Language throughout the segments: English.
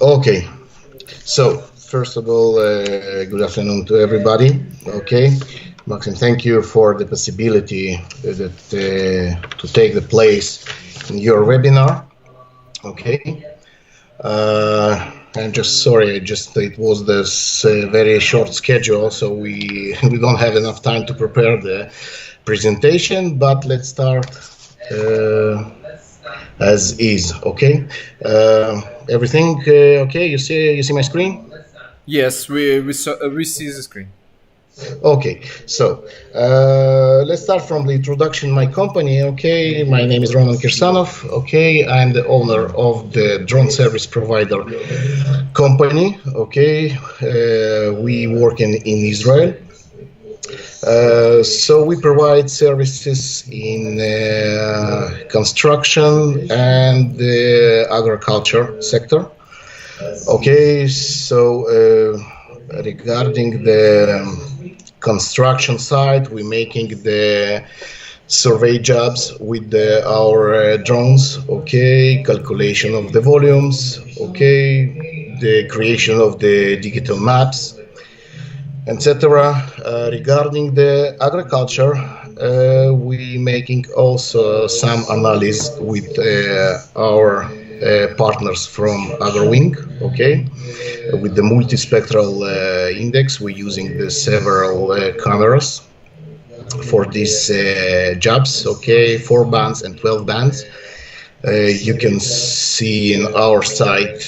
Okay, so first of all, good afternoon to everybody. Okay, Maxim, thank you for the possibility to take the place in your webinar. Okay, I'm just sorry, it was this very short schedule, so we don't have enough time to prepare the presentation. But let's start as is. Okay. Everything okay? You see my screen? Yes, we see the screen. Okay, so let's start from the introduction. My company, okay, my name is Roman Kirsanov. Okay, I'm the owner of the drone service provider company. Okay, we work in Israel. So we provide services in construction and the agriculture sector. Okay, so regarding the construction side, we're making the survey jobs with our drones. Okay, calculation of the volumes. Okay, the creation of the digital maps, etc. Regarding the agriculture, we making also some analysis with our partners from AgroWing. Okay, with the multispectral index, we're using the several cameras for these jobs. Okay, 4 bands and 12 bands. You can see in our site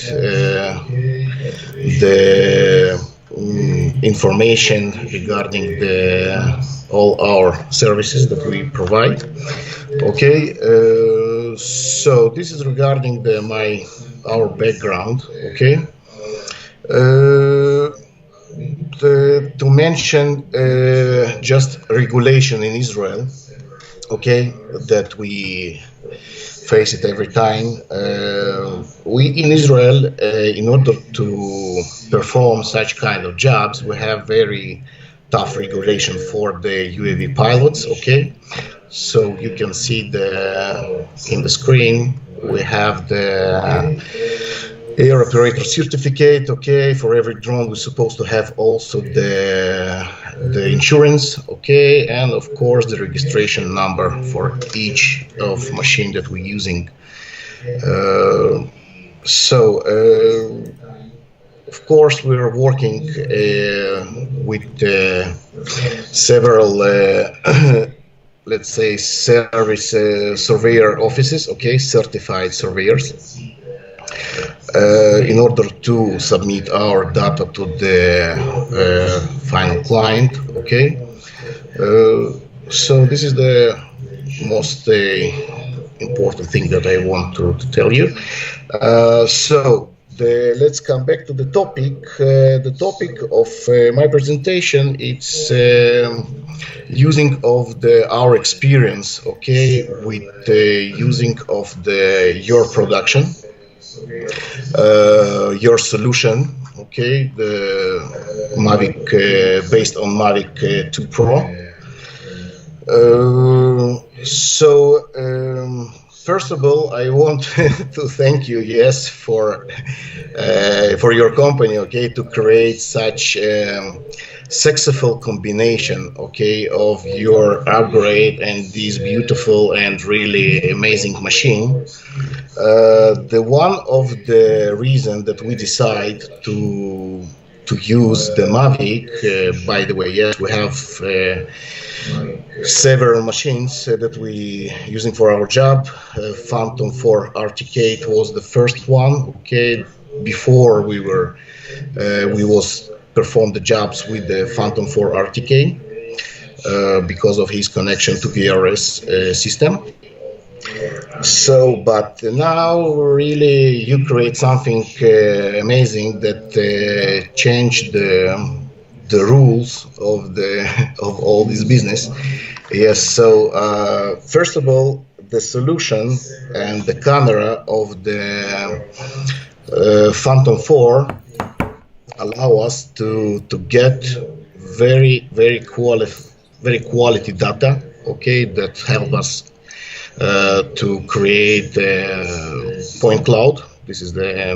the information regarding all our services that we provide. Okay, so this is regarding our background. Okay, to mention just regulation in Israel. Okay, that we face it every time. We in Israel, in order to perform such kind of jobs, we have very tough regulation for the UAV pilots. Okay, so you can see in the screen we have the air operator certificate. Okay, for every drone we're supposed to have also the insurance. Okay, and of course the registration number for each of machine that we're using. Of course we're working with several let's say service surveyor offices. Okay, certified surveyors, in order to submit our data to the final client. Okay, so this is the most important thing that I want to tell you. Let's come back to the topic. The topic of my presentation, it's using of our experience. Okay, with using of your production, your solution. Okay, the Mavic based on Mavic 2 Pro. First of all, I want to thank you, yes, for your company, okay, to create such successful combination, okay, of your upgrade and this beautiful and really amazing machine. The one of the reason that we decide to use the Mavic, by the way, yes, we have several machines that we using for our job. Phantom 4 RTK, it was the first one. Okay, before we perform the jobs with the Phantom 4 RTK because of his connection to VRS system. But now really you create something amazing that changed the rules of all this business. Yes, so first of all, the solution and the camera of the Phantom 4 allow us to get very quality data, okay, that help us to create point cloud. This is the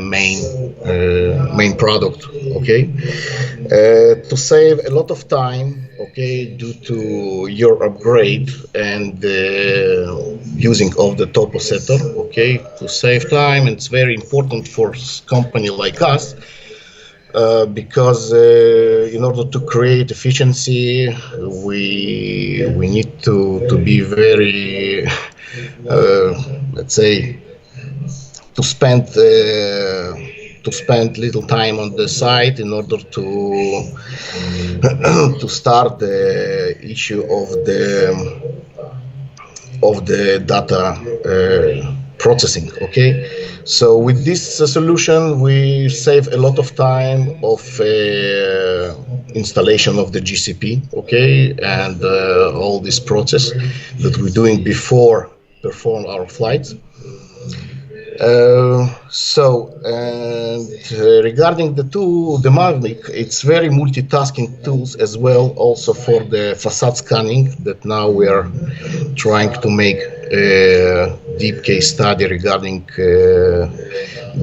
main product. Okay, to save a lot of time. Okay, due to your upgrade and using of the topo setter. Okay, to save time, and it's very important for a company like us. Because in order to create efficiency, we need to be very, let's say, to spend little time on the site in order to to start the issue of the data processing. Okay, so with this solution we save a lot of time of installation of the GCP, okay, and all this process that we're doing before perform our flights. Regarding the Mavic, it's very multitasking tools as well, also for the facade scanning that now we are trying to make a deep case study regarding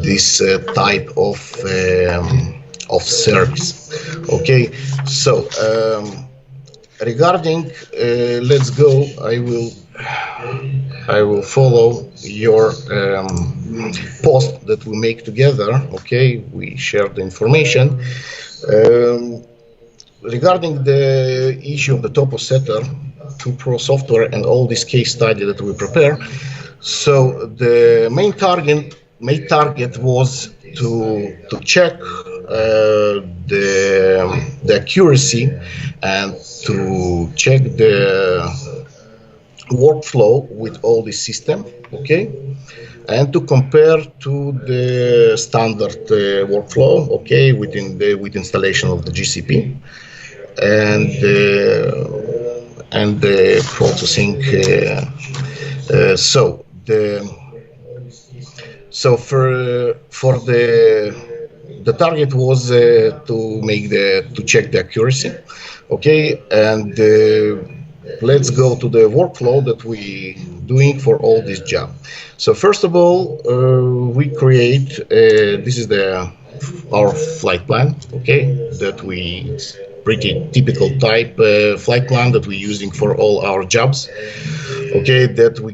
this type of service. Okay, so regarding let's go, I will follow your post that we make together. Okay, we share the information regarding the issue of the topo setter, 2 Pro software, and all this case study that we prepare. So the main target was to check the accuracy and to check the workflow with all the system, okay, and to compare to the standard workflow, okay, with installation of the GCP and the processing. For the target was to check the accuracy, okay, and let's go to the workflow that we doing for all this job. So first of all, we create this is our flight plan, okay, that it's pretty typical type flight plan that we're using for all our jobs, okay, that we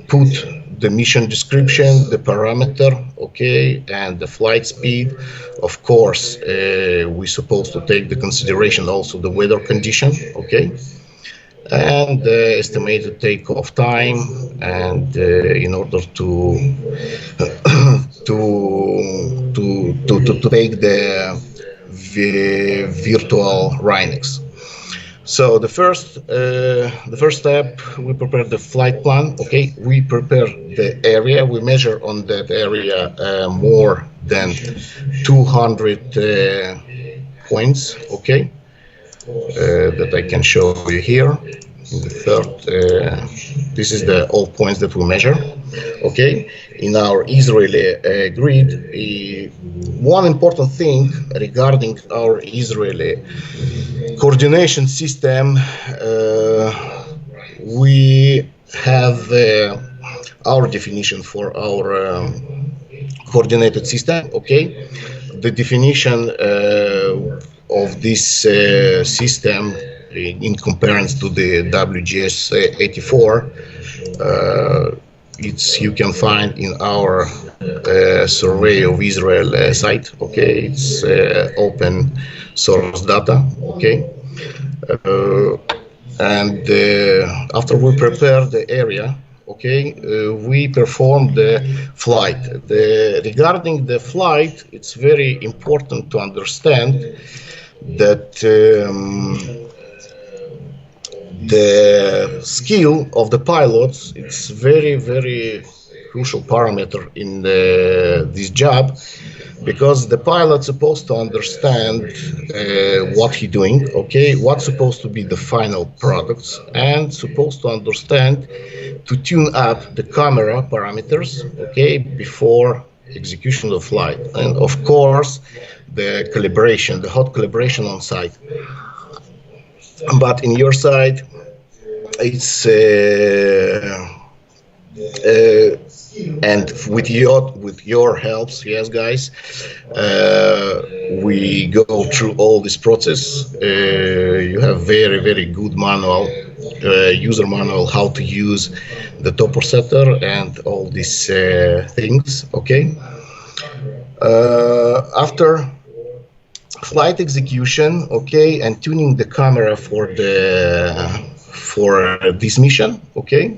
put the mission description, the parameter, okay, and the flight speed. Of course, we're supposed to take the consideration also the weather condition, okay, and the estimated takeoff time, and in order to take the virtual Rhinex. So the first step, we prepare the flight plan. Okay, we prepare the area. We measure on that area more than 200 points. Okay, that I can show you here. In the third, this is all points that we measure. Okay, in our Israeli grid, one important thing regarding our Israeli coordination system, we have our definition for our coordinated system. Okay, the definition of this system in comparison to the WGS 84, you can find in our survey of Israel site. Okay, it's open source data. Okay, and after we prepare the area, okay, we perform the flight. Regarding the flight, it's very important to understand that the skill of the pilots, it's very, very crucial parameter in this job, because the pilot's supposed to understand what he's doing, okay, what's supposed to be the final products, and supposed to understand to tune up the camera parameters, okay, before execution of flight, and of course the calibration, the hot calibration on site. But in your side, it's And with your helps, yes, guys, we go through all this process. You have very good manual, user manual, how to use the topo setter and all these things. Okay. After flight execution, okay, and tuning the camera for this mission, okay.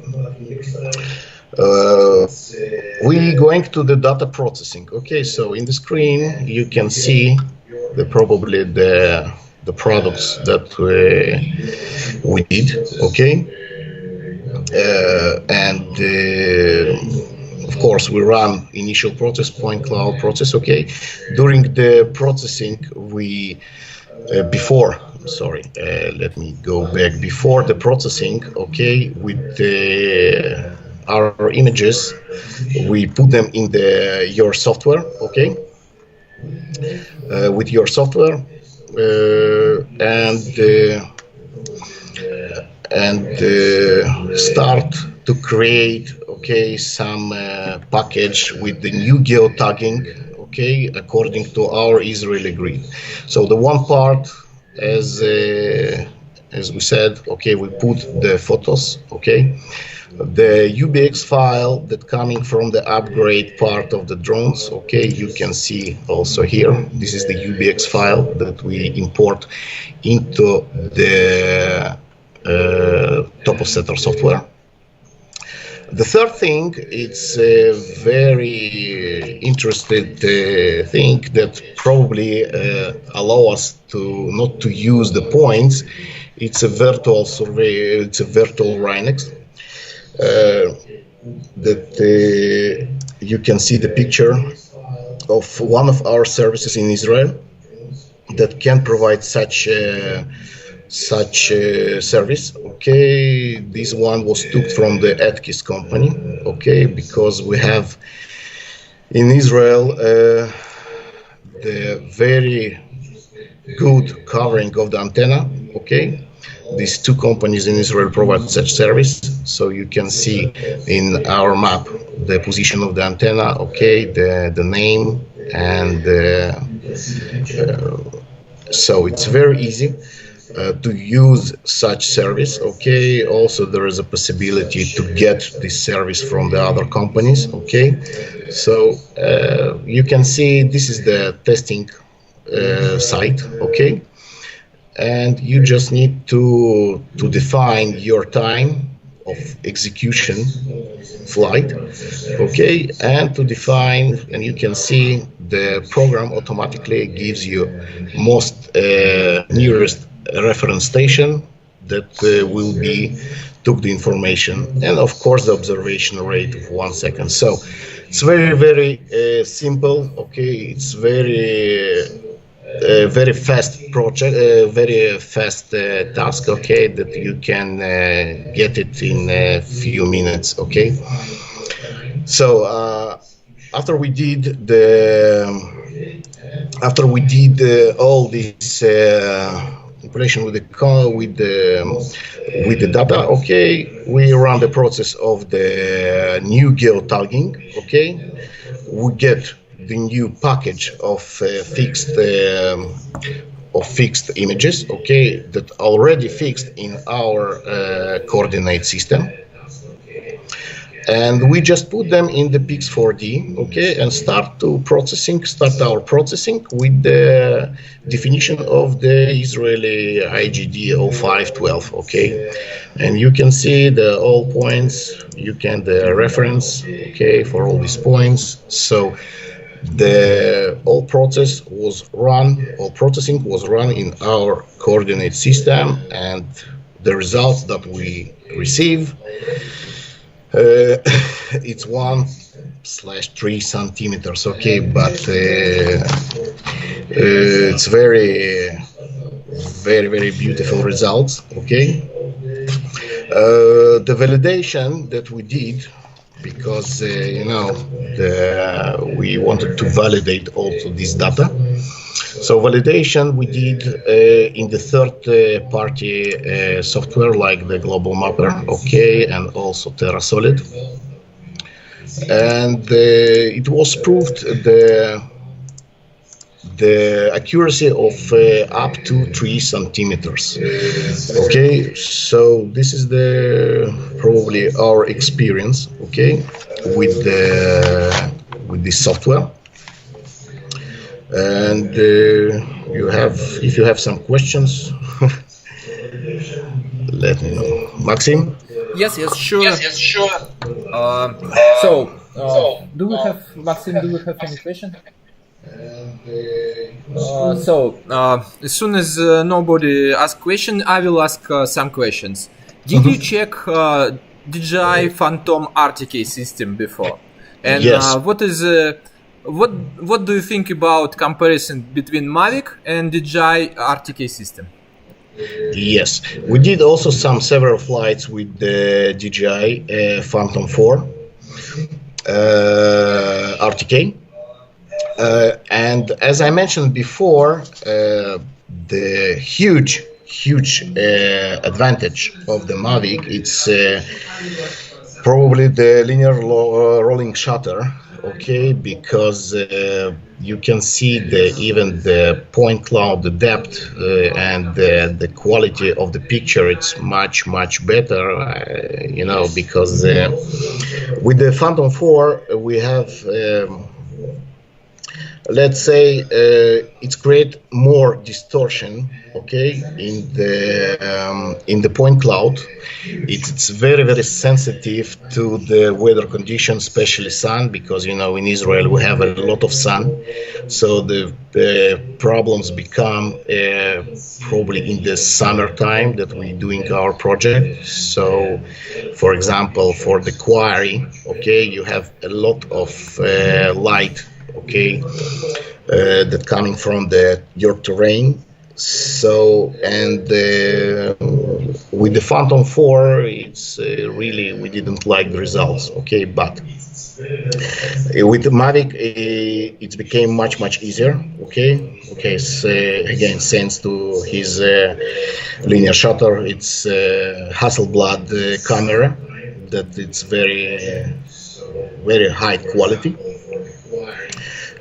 We going to the data processing. Okay, so in the screen you can see probably the products that we did. Okay, and of course we run initial process, point cloud process. Okay, during the processing we let me go back. Before the processing, okay, with our images, we put them in your software, okay, with your software, and start to create, okay, some package with the new geotagging, okay, according to our Israeli grid. So the one part, as we said, okay, we put the photos, okay. The UBX file that coming from the upgrade part of the drones, okay, you can see also here. This is the UBX file that we import into the topo setter software. The third thing, it's a very interesting thing that probably allow us to not to use the points. It's a virtual survey. It's a virtual Rhinex. That you can see the picture of one of our services in Israel that can provide such service. Okay, this one was took from the Atkis company. Okay, because we have in Israel the very good covering of the antenna. Okay. These two companies in Israel provide such service, so you can see in our map the position of the antenna, okay, the name, and so it's very easy to use such service. Okay, also there is a possibility to get this service from the other companies. Okay, so you can see this is the testing site. Okay. And you just need to define your time of execution flight, okay, and to define, and you can see the program automatically gives you most nearest reference station that will be took the information, and of course the observation rate of 1 second. So it's very simple. Okay, it's very fast project, very fast task, okay, that you can get it in a few minutes. Okay, so after we did all this operation with the data, okay, we run the process of the new geotagging. Okay, we get the new package of fixed images, okay, that already fixed in our coordinate system, and we just put them in the Pix4D, okay, and start our processing with the definition of the Israeli IGD 0512, okay, and you can see the all points, the reference, okay, for all these points. So all processing was run in our coordinate system, and the results that we receive, it's 1/3 centimeters, okay, but it's very beautiful results. Okay, the validation that we did, because we wanted to validate also this data. So validation we did in the third-party software like the Global Mapper, okay, and also TerraSolid. and it was proved the accuracy of up to 3 centimeters. Okay, so this is probably our experience, okay, with this software. And if you have some questions, let me know. Maxim? Yes, sure. Do we have, Maxim, do we have any question? As soon as nobody asks question, I will ask some questions. Did you check DJI Phantom RTK system before? And yes. What do you think about comparison between Mavic and DJI RTK system? Yes, we did also several flights with the DJI Phantom 4 RTK. And as I mentioned before, the huge advantage of the Mavic, it's probably the linear rolling shutter, okay, because you can see even the point cloud, the depth and the quality of the picture, it's much better, you know, because with the Phantom 4 we have let's say it's create more distortion, okay, in the point cloud. It's very sensitive to the weather conditions, especially sun, because you know in Israel we have a lot of sun, so the problems become probably in the summertime that we're doing our project. So for example, for the quarry, okay, you have a lot of light, okay, that coming from your terrain. So, and with the Phantom 4, it's really, we didn't like the results, okay, but with the Mavic, it became much easier, okay, so, again, thanks to his linear shutter, it's Hasselblad camera, that it's very high quality.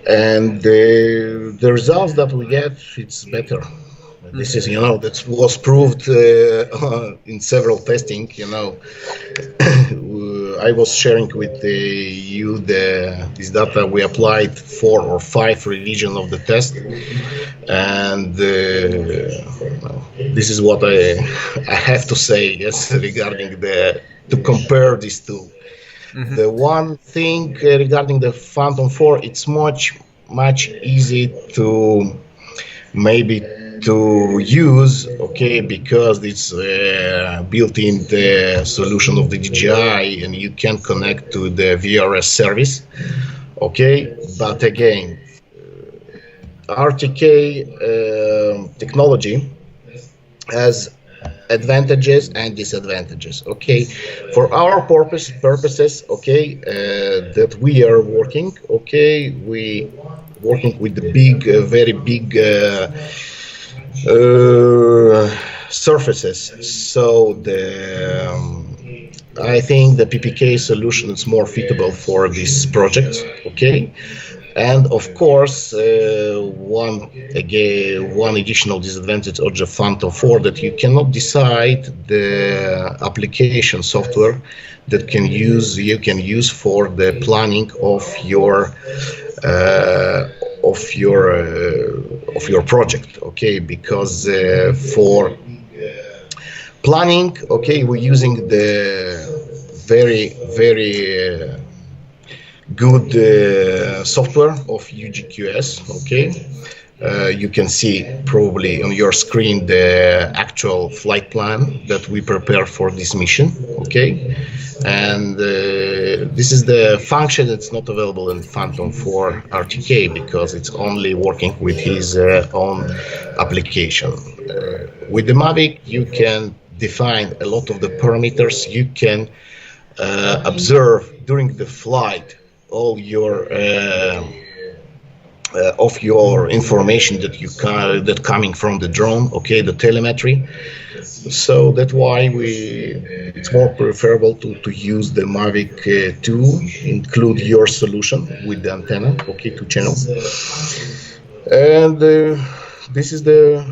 And the results that we get, it's better. This is, you know, that was proved in several testing, you know. I was sharing with you this data. We applied 4 or 5 revisions of the test, and this is what I have to say, yes, regarding to compare these two. Mm-hmm. The one thing regarding the Phantom 4, it's much easy to use, okay, because it's built in the solution of the DJI, and you can connect to the VRS service, okay. But again, RTK technology has advantages and disadvantages, okay. For our purposes, okay, that we are working, okay, we working with the very big surfaces. So I think the PPK solution is more fitable for this project, okay. And of course, one additional disadvantage of the Phantom 4, that you cannot decide the application software that you can use for the planning of your project, okay? Because for planning, okay, we're using the very good software of UGQS, okay. You can see probably on your screen the actual flight plan that we prepare for this mission, okay. And this is the function that's not available in Phantom 4 RTK, because it's only working with his own application. With the Mavic, you can define a lot of the parameters. You can observe during the flight all your of your information that coming from the drone, okay, the telemetry. So that's why it's more preferable to use the Mavic 2, include your solution with the antenna, okay, 2 channels. And this is the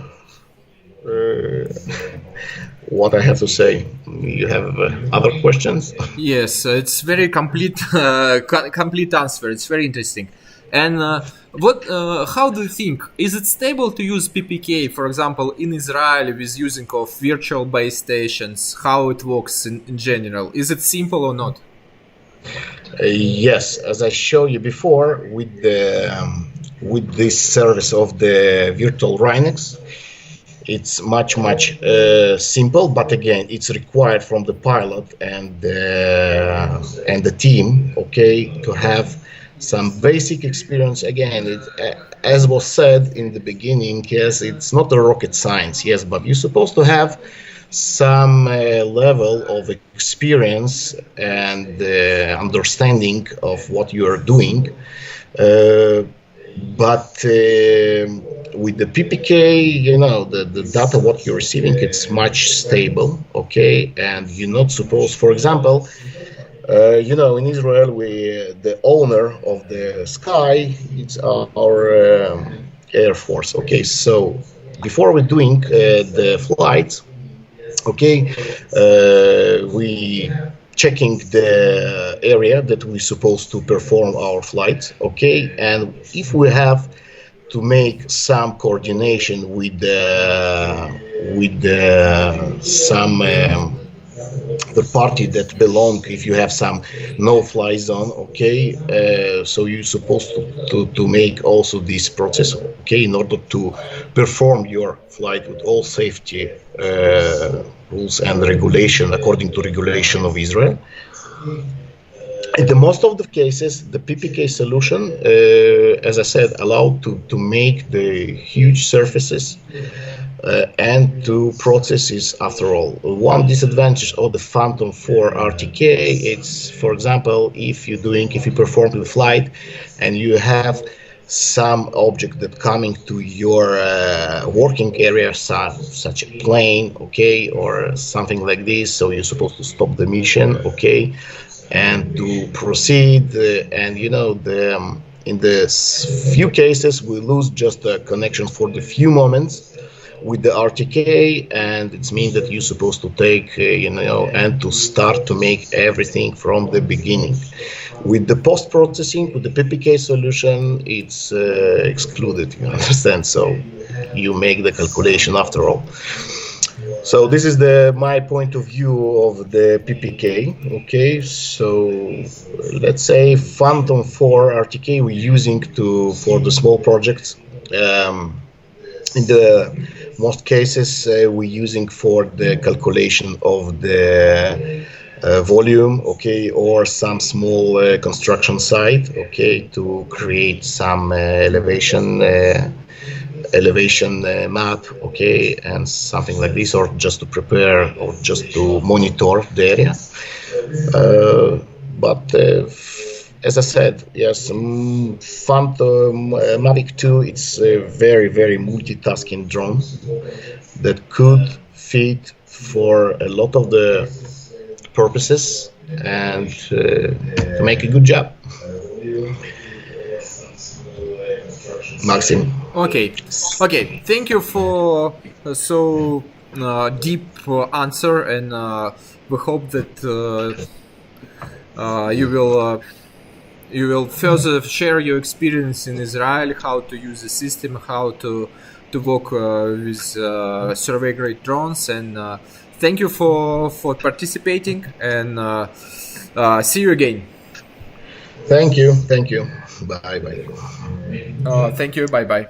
what I have to say. You have other questions? Yes, it's very complete complete answer. It's very interesting. And how do you think? Is it stable to use PPK, for example, in Israel with using of virtual base stations? How it works in general? Is it simple or not? Yes, as I showed you before, with this service of the virtual Rhinex, it's much simple. But again, it's required from the pilot and the team, okay, to have some basic experience. Again, as was said in the beginning, yes, it's not a rocket science, yes, but you're supposed to have some level of experience and understanding of what you are doing. But with the PPK, you know, the data what you're receiving, it's much stable, okay, and you're not supposed, for example, you know, in Israel, the owner of the sky, it's our Air Force. Okay, so before we're doing the flights, okay, we checking the area that we're supposed to perform our flights. Okay, and if we have to make some coordination with some the party that belong, if you have some no-fly zone, okay, so you're supposed to make also this process, okay, in order to perform your flight with all safety rules and regulation according to regulation of Israel. In the most of the cases, the PPK solution, as I said, allowed to make the huge surfaces and to processes after all. One disadvantage of the Phantom 4 RTK, it's, for example, if you perform the flight and you have some object that coming to your working area, such a plane, okay, or something like this, so you're supposed to stop the mission, okay, and to proceed, and you know, in the few cases we lose just a connection for the few moments with the RTK, and it means that you're supposed to take, you know, and to start to make everything from the beginning. With the post-processing, with the PPK solution, it's excluded, you understand? So you make the calculation after all. So this is my point of view of the PPK. Okay, so let's say Phantom 4 RTK we're using for the small projects. In the most cases, we're using for the calculation of the volume, okay, or some small construction site, okay, to create some elevation map, okay, and something like this, or just to prepare or just to monitor the area. But as I said, yes, Phantom Mavic 2, it's a very multitasking drone that could fit for a lot of the purposes and to make a good job. Maxim. Okay. Thank you for so deep answer, and we hope that you will further share your experience in Israel, how to use the system, how to work with survey grade drones, and thank you for participating, and see you again. Thank you. Bye. Thank you. Bye.